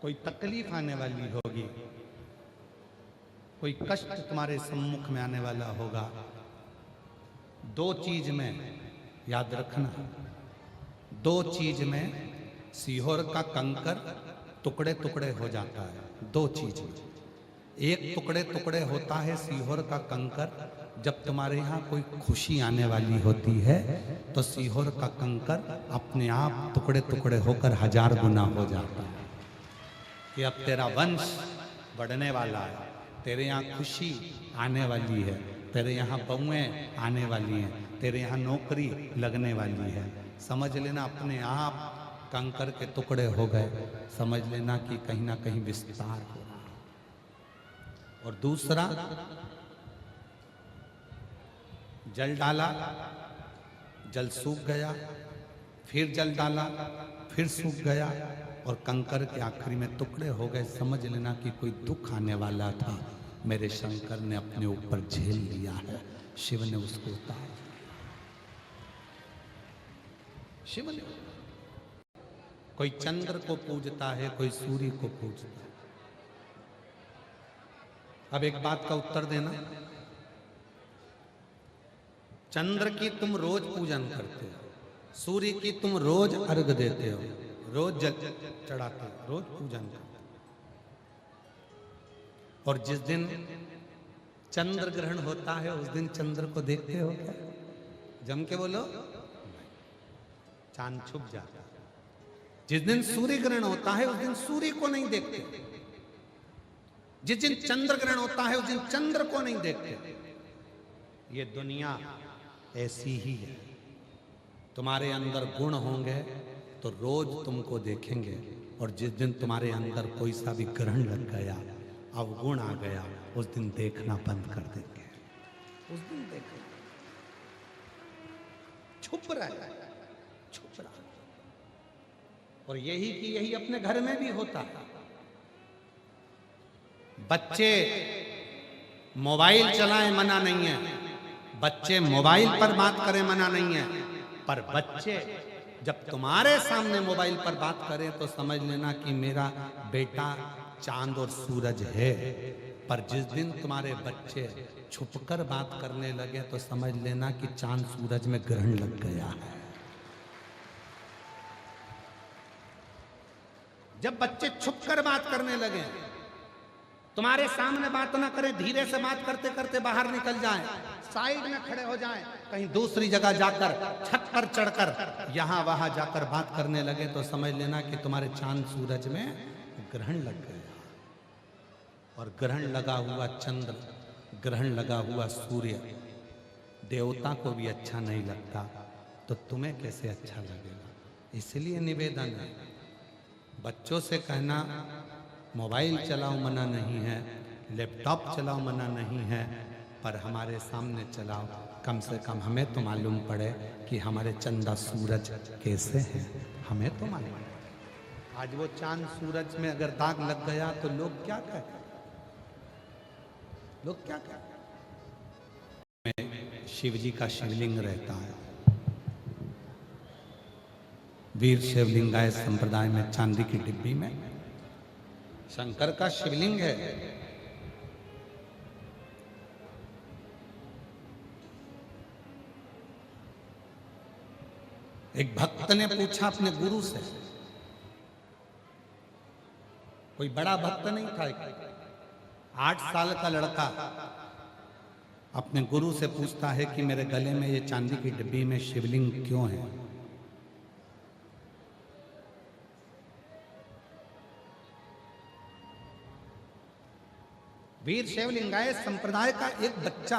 कोई तकलीफ आने वाली होगी, कोई कष्ट तुम्हारे सम्मुख में आने वाला होगा, दो चीज में याद रखना, दो चीज में सीहोर का कंकर टुकड़े टुकड़े हो जाता है। दो चीज में, एक टुकड़े टुकड़े होता है सीहोर का कंकर जब तुम्हारे यहाँ कोई खुशी आने वाली होती है, तो सीहोर का कंकर अपने आप टुकड़े टुकड़े होकर 1000 गुना हो जाता है कि अब तेरा वंश बढ़ने वाला है, तेरे यहाँ खुशी आने वाली है, तेरे यहाँ बहुएं आने वाली हैं, तेरे यहाँ नौकरी लगने वाली है। समझ लेना अपने आप कंकर के टुकड़े हो गए, समझ लेना कि कहीं ना कहीं विस्तार हो रहा है। और दूसरा, जल डाला, जल सूख गया, फिर जल डाला, फिर सूख गया और कंकर के आखिरी में टुकड़े हो गए। समझ लेना कि कोई दुख आने वाला था, मेरे शंकर ने अपने ऊपर झेल लिया है, शिव ने उसको उतार। शिव ने, कोई चंद्र को पूजता है, कोई सूर्य को पूजता है। अब एक बात का उत्तर देना, चंद्र की तुम रोज पूजन करते हो, सूर्य की तुम रोज अर्घ देते हो, रोज जल चढ़ाते हो, रोज पूजन करते हो। और जिस दिन चंद्र ग्रहण होता है उस दिन चंद्र को देखते हो क्या? जम के बोलो, चांद छुप जाता है। जिस दिन सूर्य ग्रहण होता है उस दिन सूर्य को नहीं देखते, जिस दिन चंद्र ग्रहण होता है उस दिन चंद्र को नहीं देखते। ये दुनिया ऐसी ही है। तुम्हारे अंदर गुण होंगे तो रोज तुमको देखेंगे, और जिस दिन तुम्हारे अंदर कोई सा भी ग्रहण लग गया, अवगुण आ गया, उस दिन देखना बंद कर देंगे। उस दिन देखेंगे, छुप रहा है, छुप रहा है। और यही कि यही अपने घर में भी होता है। बच्चे मोबाइल चलाएं मना नहीं है, बच्चे मोबाइल पर बात करें मना नहीं है, पर बच्चे जब तुम्हारे सामने मोबाइल पर बात करें तो समझ लेना कि मेरा बेटा चांद और सूरज है। पर जिस दिन तुम्हारे बच्चे छुपकर बात करने लगे तो समझ लेना कि चांद सूरज में ग्रहण लग गया है। जब बच्चे छुपकर बात करने लगे, तुम्हारे सामने बात ना करें, धीरे से बात करते करते बाहर निकल जाएं, साइड में खड़े हो जाएं, कहीं दूसरी जगह जाकर छत पर चढ़कर यहां वहां जाकर बात करने लगे, तो समझ लेना कि तुम्हारे चांद सूरज में ग्रहण लग गया। और ग्रहण लगा हुआ चंद्र, ग्रहण लगा हुआ सूर्य देवता को भी अच्छा नहीं लगता, तो तुम्हें कैसे अच्छा लगेगा? इसलिए निवेदन है, बच्चों से कहना मोबाइल चलाओ मना नहीं है, लैपटॉप चलाओ मना नहीं है, पर हमारे सामने चलाओ, कम से कम हमें तो मालूम पड़े कि हमारे चंदा सूरज कैसे हैं, हमें तो मालूम पड़े। आज वो चांद सूरज में अगर दाग लग गया तो लोग क्या कहें, लोग क्या कहें? शिव जी का शिवलिंग रहता है, वीर शिवलिंगाय संप्रदाय में चांदी की डिब्बी में शंकर का शिवलिंग है। एक भक्त ने पूछा अपने गुरु से, कोई बड़ा भक्त नहीं था, 8 साल का लड़का अपने गुरु से पूछता है कि मेरे गले में ये चांदी की डिब्बी में शिवलिंग क्यों है? वीर शिवलिंगाय संप्रदाय का एक बच्चा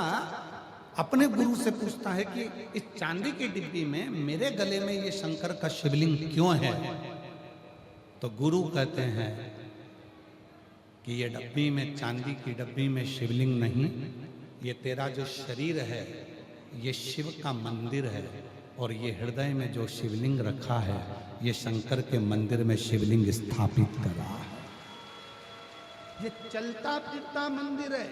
अपने गुरु से पूछता है कि इस चांदी की डिब्बी में मेरे गले में ये शंकर का शिवलिंग क्यों है? तो गुरु कहते हैं कि ये डब्बी में, चांदी की डब्बी में शिवलिंग नहीं, ये तेरा जो शरीर है ये शिव का मंदिर है, और ये हृदय में जो शिवलिंग रखा है ये शंकर के मंदिर में शिवलिंग स्थापित कर रहा है। ये चलता फिरता मंदिर है।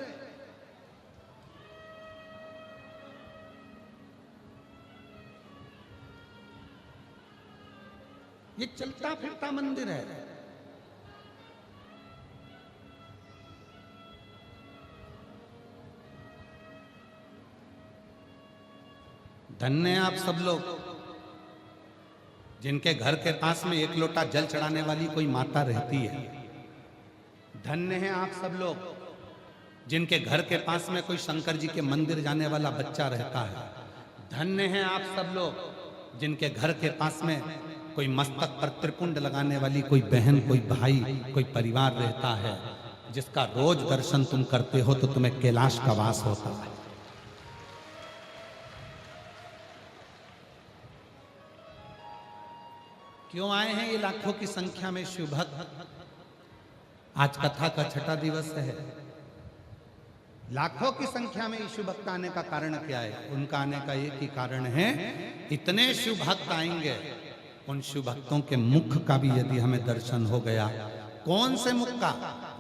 ये चलता फिरता मंदिर है। धन्य हैं आप सब लोग जिनके घर के पास में एक लोटा जल चढ़ाने वाली कोई माता रहती है। धन्य हैं आप सब लोग जिनके घर के पास में कोई शंकर जी के मंदिर जाने वाला बच्चा रहता है। धन्य हैं आप सब लोग जिनके घर के पास में कोई मस्तक पर त्रिपुंड लगाने वाली कोई बहन, कोई भाई, कोई परिवार रहता है, जिसका रोज दर्शन तुम करते हो तो तुम्हें कैलाश का वास होता है। क्यों आए हैं ये लाखों की संख्या में शिव भक्त? आज कथा का छठा दिवस है। लाखों की संख्या में शिव भक्त आने का कारण क्या है? उनका आने का एक ही कारण है, इतने शिव भक्त आएंगे, उन शिव भक्तों के मुख का भी यदि हमें दर्शन हो गया। कौन से मुख का?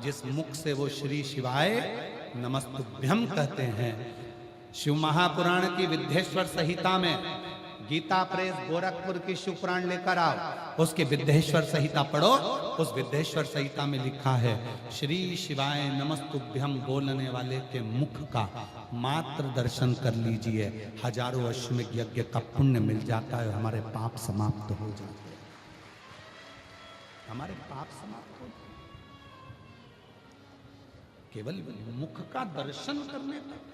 जिस मुख से वो श्री शिवाय नमस्तुभ्यम कहते हैं। शिव महापुराण की विद्येश्वर संहिता में, गीता प्रेस गोरखपुर की शिव पुराण लेकर आओ, उसकी विद्येश्वर संहिता पढ़ो। उस विद्येश्वर संहिता में लिखा है, श्री शिवाय नमस्तुभ्यम बोलने वाले के मुख का मात्र दर्शन कर लीजिए, हजारों अश्वमेध यज्ञ का पुण्य मिल जाता है, हमारे पाप समाप्त हो जाते हैं। हमारे पाप समाप्त हो जाते, केवल मुख का दर्शन करने पर।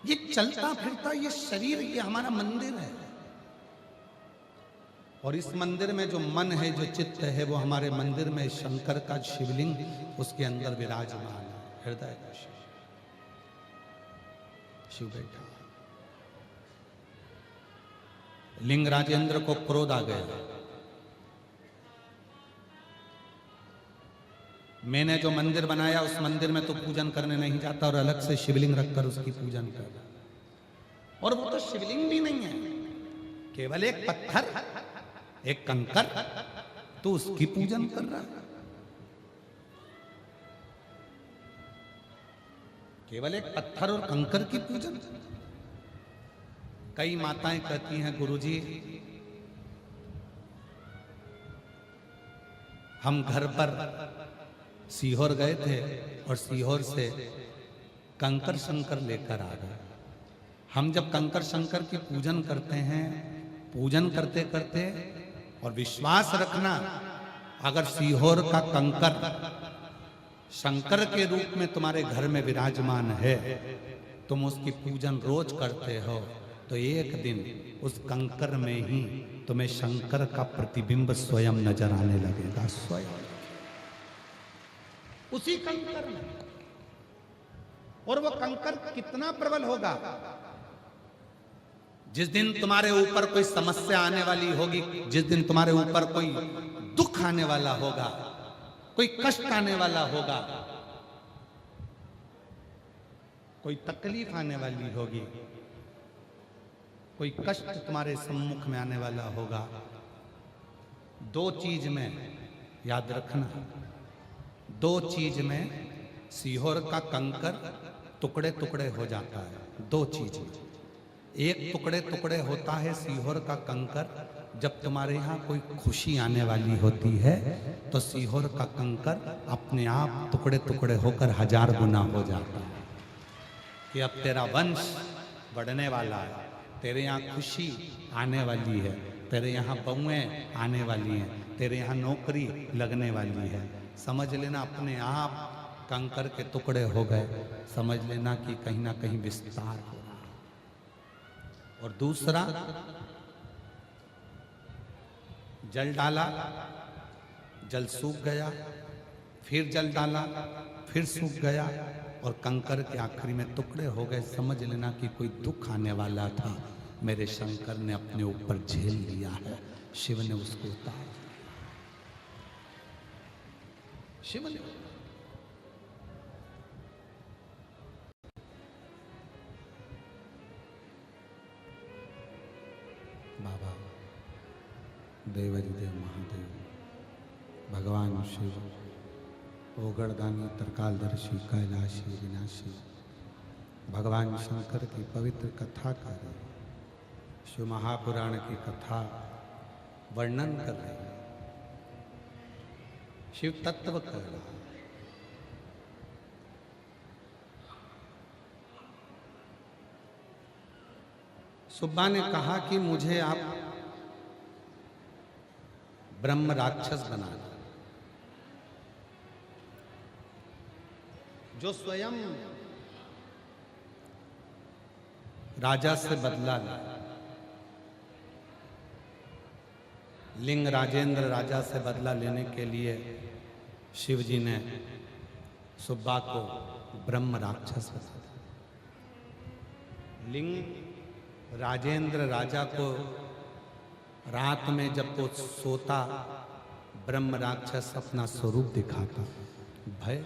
ये चलता फिरता ये शरीर, ये हमारा मंदिर है, और इस मंदिर में जो मन है, जो चित्त है, वो हमारे मंदिर में शंकर का शिवलिंग उसके अंदर विराजमान है। हृदय का शिव बैठा। लिंग राजेंद्र को क्रोध आ गया, मैंने जो मंदिर बनाया उस मंदिर में तो पूजन करने नहीं जाता और अलग से शिवलिंग रखकर उसकी पूजन कर रहा। और वो तो शिवलिंग भी नहीं है, केवल एक पत्थर, एक कंकर, तो उसकी पूजन कर रहा। केवल एक पत्थर और कंकर की पूजन। कई माताएं कहती हैं, गुरुजी हम घर पर सीहोर गए थे और सीहोर से कंकर शंकर लेकर आ गए। हम जब कंकर शंकर की पूजन करते हैं, पूजन करते करते, और विश्वास रखना, अगर सीहोर का कंकर शंकर के रूप में तुम्हारे घर में विराजमान है, तुम उसकी पूजन रोज करते हो, तो एक दिन उस कंकर में ही तुम्हें शंकर का प्रतिबिंब स्वयं नजर आने लगेगा। स्वयं उसी कंकर में। और वो कंकर कितना प्रबल होगा? जिस दिन तुम्हारे ऊपर कोई समस्या आने वाली होगी, जिस दिन तुम्हारे ऊपर कोई दुख आने वाला होगा, कोई कष्ट आने वाला होगा, कोई तकलीफ आने वाली होगी, कोई कष्ट तुम्हारे सम्मुख में आने वाला होगा, दो चीज में याद रखना, दो चीज में सीहोर का कंकर टुकड़े टुकड़े हो जाता है। दो चीज में, एक टुकड़े टुकड़े होता है सीहोर का कंकर जब तुम्हारे यहाँ कोई खुशी आने वाली होती है, तो सीहोर का कंकर अपने आप टुकड़े टुकड़े होकर 1000 गुना हो जाता है कि अब तेरा वंश बढ़ने वाला है, तेरे यहाँ खुशी आने वाली है, तेरे यहाँ बहुएं आने वाली हैं, तेरे यहाँ नौकरी लगने वाली है। समझ लेना अपने आप कंकर के टुकड़े हो गए, समझ लेना कि कहीं ना कहीं विस्तार हो रहा। और दूसरा, जल डाला, जल सूख गया, फिर जल डाला, फिर सूख गया, और कंकर के आखिरी में टुकड़े हो गए। समझ लेना कि कोई दुख आने वाला था, मेरे शंकर ने अपने ऊपर झेल लिया है, शिव ने उसको उतार दिया। शिव ने बाबा देवादिदेव महादेव, भगवान शिव, ओगड़दानी, तरकालदर्शी, कैलाशी, विनाशी, भगवान शंकर की पवित्र कथा कर रहे, शिव महापुराण की कथा वर्णन कर रहे। शिव तत्व कह रहा। सुब्बा ने कहा कि मुझे आप ब्रह्म राक्षस बना दो, जो स्वयं राजा से बदला ले। लिंग राजेंद्र राजा से बदला लेने के लिए शिव जी ने सुब्बा को ब्रह्म राक्षस बना दिया। लिंग राजेंद्र राजा को रात में जब वो सोता, ब्रह्म राक्षस अपना स्वरूप दिखाता, भय।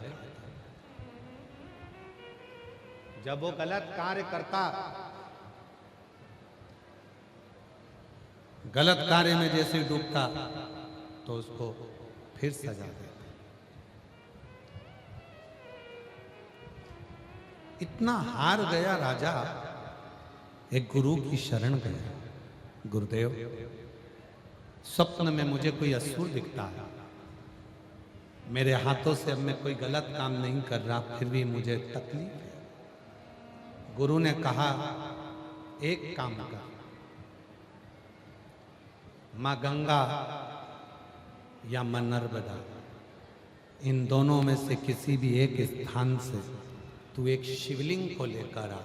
जब वो गलत कार्य करता, गलत कार्य में जैसे डूबता, तो उसको फिर सजा देता। इतना हार गया राजा, एक गुरु की शरण गया। गुरुदेव, स्वप्न में मुझे कोई असुर दिखता है, मेरे हाथों से अब मैं कोई गलत काम नहीं कर रहा, फिर भी मुझे तकलीफ है। गुरु ने कहा, एक काम कर, मां गंगा या मां नर्मदा, इन दोनों में से किसी भी एक स्थान से तू एक शिवलिंग को लेकर आ,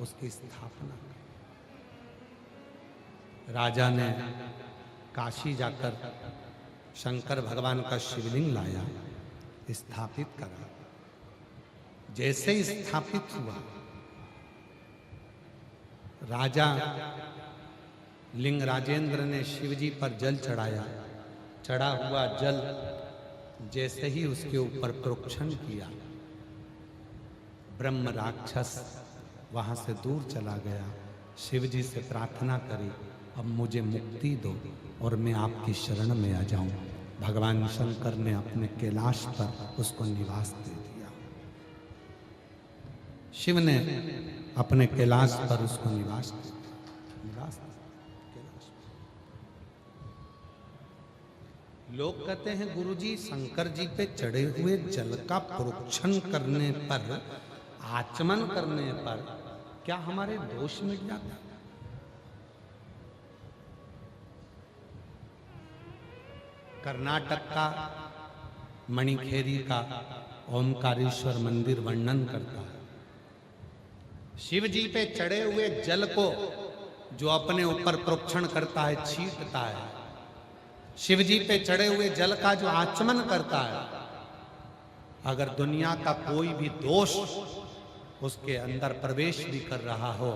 उसकी स्थापना कर। राजा ने काशी जाकर शंकर भगवान का शिवलिंग लाया, स्थापित करा। जैसे ही स्थापित हुआ, राजा लिंग राजेंद्र ने शिवजी पर जल चढ़ाया। चढ़ा हुआ जल जैसे ही उसके ऊपर प्रोक्षण किया, ब्रह्म राक्षस वहां से दूर चला गया। शिवजी से प्रार्थना करी, अब मुझे मुक्ति दो और मैं आपकी शरण में आ जाऊं। भगवान शंकर ने अपने कैलाश पर उसको निवास दे दिया। शिव ने अपने कैलाश पर उसको निवास दे दिया। लोग कहते हैं, गुरुजी शंकर जी पे चढ़े हुए जल का प्रोक्षण करने पर, आचमन करने पर क्या हमारे दोष मिट जाते? कर्नाटक का मणिखेरी का ओमकारेश्वर मंदिर वर्णन करता है, शिव जी पे चढ़े हुए जल को जो अपने ऊपर प्रोक्षण करता है, छींटता है, शिव जी पे चढ़े हुए जल का जो आचमन करता है, अगर दुनिया का कोई भी दोष उसके अंदर प्रवेश भी कर रहा हो,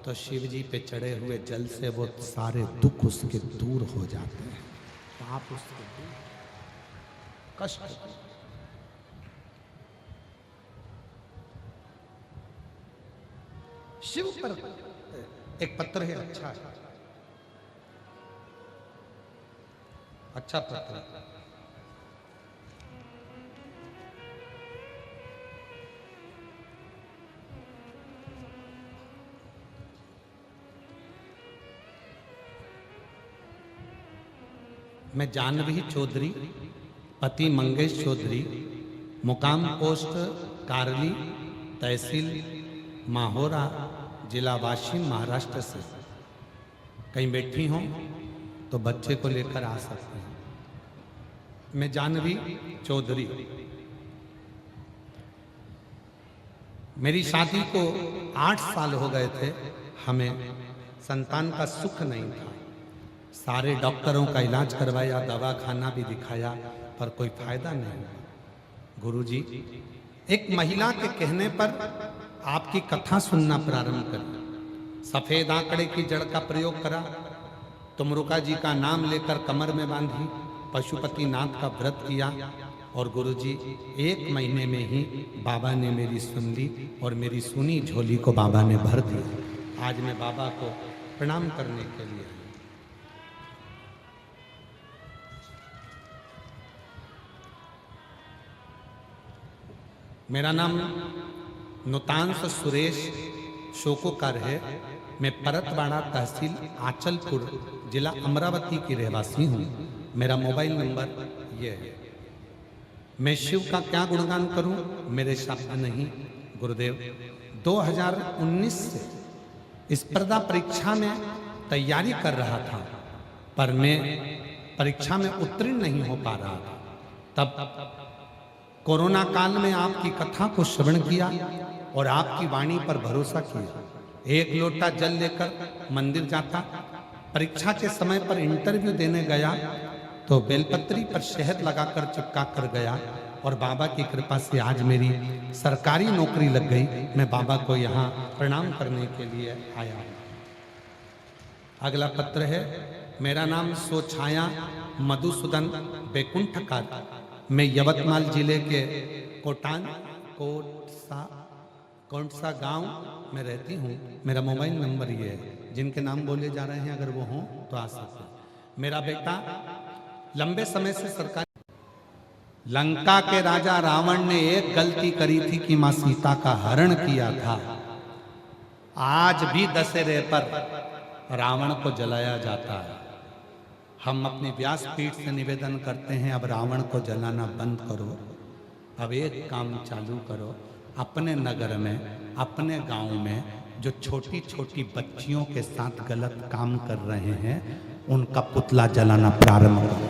तो शिव जी पे चढ़े हुए जल से वो सारे दुख उसके दूर हो जाते हैं। आप उसके कष्ट, शिव पर एक पत्र है, अच्छा पत्र। मैं जानवी चौधरी, पति मंगेश चौधरी, मुकाम पोस्ट कारली, तहसील माहोरा, जिला वाशिम, महाराष्ट्र से कहीं बैठी हों तो बच्चे को लेकर आ सकते हैं। मैं जानवी चौधरी, मेरी शादी को 8 साल हो गए थे, हमें संतान का सुख नहीं था। सारे डॉक्टरों का इलाज करवाया, दवा खाना भी दिखाया, पर कोई फायदा नहीं हुआ। गुरुजी, एक महिला के कहने पर आपकी कथा सुनना प्रारंभ करी। सफेद आंकड़े की जड़ का प्रयोग करा, तुमरुका जी का नाम लेकर कमर में बांधी, पशुपति नाथ का व्रत किया, और गुरुजी 1 महीने में ही बाबा ने मेरी सुन ली और मेरी सुनी झोली को बाबा ने भर दिया। आज मैं बाबा को प्रणाम करने के लिए, मेरा नाम नुतांश सुरेश शोकोकर है। मैं परतवाड़ा तहसील आंचलपुर जिला अमरावती की रहवासी हूँ। मेरा मोबाइल नंबर ये है मैं शिव का क्या गुणगान करूं, मेरे शब्द नहीं। गुरुदेव 2019 से स्पर्धा परीक्षा में तैयारी कर रहा था, पर मैं परीक्षा में उत्तीर्ण नहीं हो पा रहा था। तब कोरोना काल में आपकी कथा को श्रवण किया और आपकी वाणी पर भरोसा किया। एक लोटा जल लेकर मंदिर जाता, परीक्षा के समय पर इंटरव्यू देने गया तो बेलपत्री पर शहद लगाकर चिपका कर गया और बाबा की कृपा से आज मेरी सरकारी नौकरी लग गई। मैं बाबा को यहाँ प्रणाम करने के लिए आया हूँ। अगला पत्र है, मेरा नाम सोछाया मधुसूदन बैकुंठकर, मैं यवतमाल जिले के कोटसा गांव में रहती हूँ। मेरा मोबाइल नंबर ये है, जिनके नाम बोले जा रहे हैं अगर वो हों तो आ सकते हैं। मेरा बेटा लंबे समय से सरकार, लंका के राजा रावण ने एक गलती करी थी कि मां सीता का हरण किया था। आज भी दशहरे पर रावण को जलाया जाता है। हम अपनी व्यासपीठ से निवेदन करते हैं, अब रावण को जलाना बंद करो। अब एक काम चालू करो, अपने नगर में, अपने गांव में जो छोटी छोटी बच्चियों के साथ गलत काम कर रहे हैं उनका पुतला जलाना प्रारंभ करो।